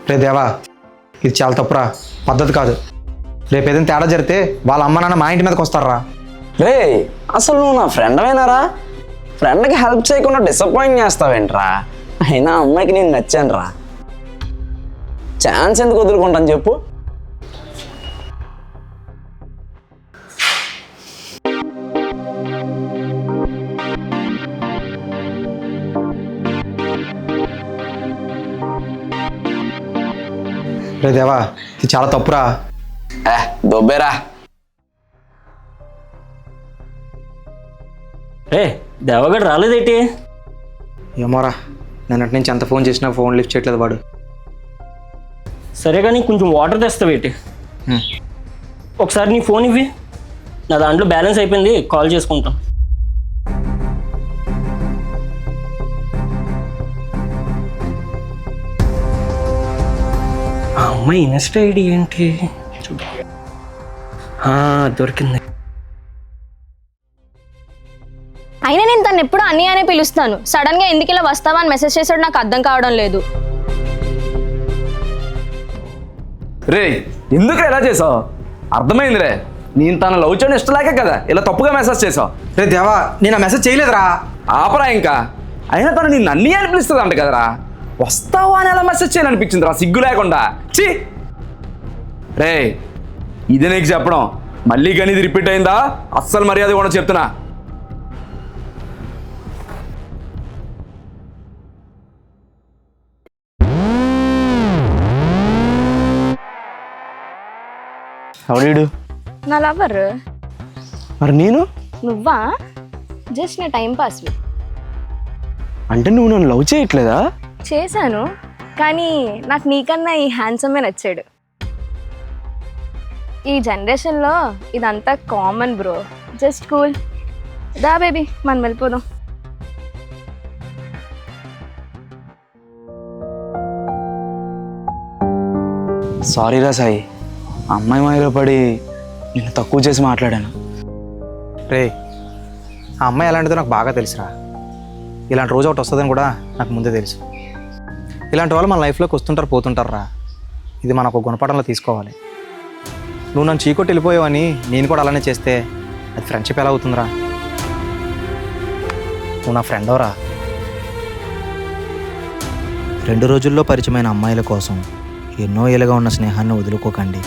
రే దేవా, ఇది చాలా తప్పురా, పద్ధతి కాదు. రేపు ఏదైనా తేడా జరిగితే వాళ్ళ అమ్మ నాన్న మా ఇంటి మీదకి వస్తారా? రే అసలు నువ్వు నా ఫ్రెండ్ అయినారా? ఫ్రెండ్కి హెల్ప్ చేయకుండా డిసప్పాయింట్ చేస్తావేంట్రా? అయినా అమ్మాయికి నేను నచ్చాను రా, ఛాన్స్ ఎందుకు వదులుకుంటాను చెప్పు? రే దేవా, ఇది చాలా తప్పురా. దొబ్బేరా. దేవగడు రాలేదేంటి? ఏమోరా, నిన్నటి నుంచి ఎంత ఫోన్ చేసినా ఫోన్ లిఫ్ట్ చేయట్లేదు వాడు. సరే కానీ కొంచెం వాటర్ తెస్తావేటి? ఒకసారి నీ ఫోన్ ఇవ్వి, నా దాంట్లో బ్యాలెన్స్ అయిపోయింది, కాల్ చేసుకుంటాం. ఆ అమ్మాయి ఇన్స్టా ఐడి ఏంటి చూడు. దొరికింది. అయినా నేను తను ఎప్పుడు అన్నయ్య అనే పిలుస్తాను, సడన్ గా ఎందుకు ఇలా వస్తావా అని మెసేజ్ చేసాడు, నాకు అర్థం కావడం లేదు. రే ఎందుకు ఇలా చేసావు? అర్థమైందిరే, నేను తన లవ్ చేయడం ఇష్టలాగే కదా ఇలా తప్పుగా మెసేజ్ చేసావు. రే దేవా, నేను ఆ మెసేజ్ చేయలేదురా. ఆపరా ఇంకా. అయినా తను నిన్ను అన్నీ అనిపిస్తుంది అంట కదరా, వస్తావా అని ఎలా మెసేజ్ చేయాలనిపించింది రా సిగ్గు లేకుండా. ఛీ రే, ఇది నీకు చెప్పడం మళ్ళీ కానీ ఇది రిపీట్ అయిందా అస్సలు మర్యాద కూడా చెప్తున్నా. ఎవడు? నా లవర్. మరి నేను? నువ్వా? జస్ట్ నా టైం పాస్. అంటే నువ్వు నన్ను లవ్ చేయట్లేదా? చేశాను, కానీ నాకు నీకన్నా ఈ హ్యాండ్సమే నచ్చాడు. ఈ జనరేషన్లో ఇదంతా కామన్ బ్రో, జస్ట్ కూల్. దా బేబీ, మనం వెళ్ళిపోదాం. సారీ రా సాయి, అమ్మాయి మాయలో పడి నిన్ను తక్కువ చేసి మాట్లాడాను. రే, ఆ అమ్మాయి ఎలాంటిదో నాకు బాగా తెలుసురా. ఇలాంటి రోజు ఒకటి వస్తుందని కూడా నాకు ముందే తెలుసు. ఇలాంటి వాళ్ళు మన లైఫ్లోకి వస్తుంటారు పోతుంటారా. ఇది మనం ఒక గుణపాఠంలో తీసుకోవాలి. నువ్వు నన్ను చీకొట్టి వెళ్ళిపోయావని నేను కూడా అలానే చేస్తే అది ఫ్రెండ్షిప్ ఎలా అవుతుందిరా? నువ్వు నా ఫ్రెండోరా. 2 రోజుల్లో పరిచయమైన అమ్మాయిల కోసం ఎన్నో ఏళ్ళుగా ఉన్న స్నేహాన్ని వదులుకోకండి.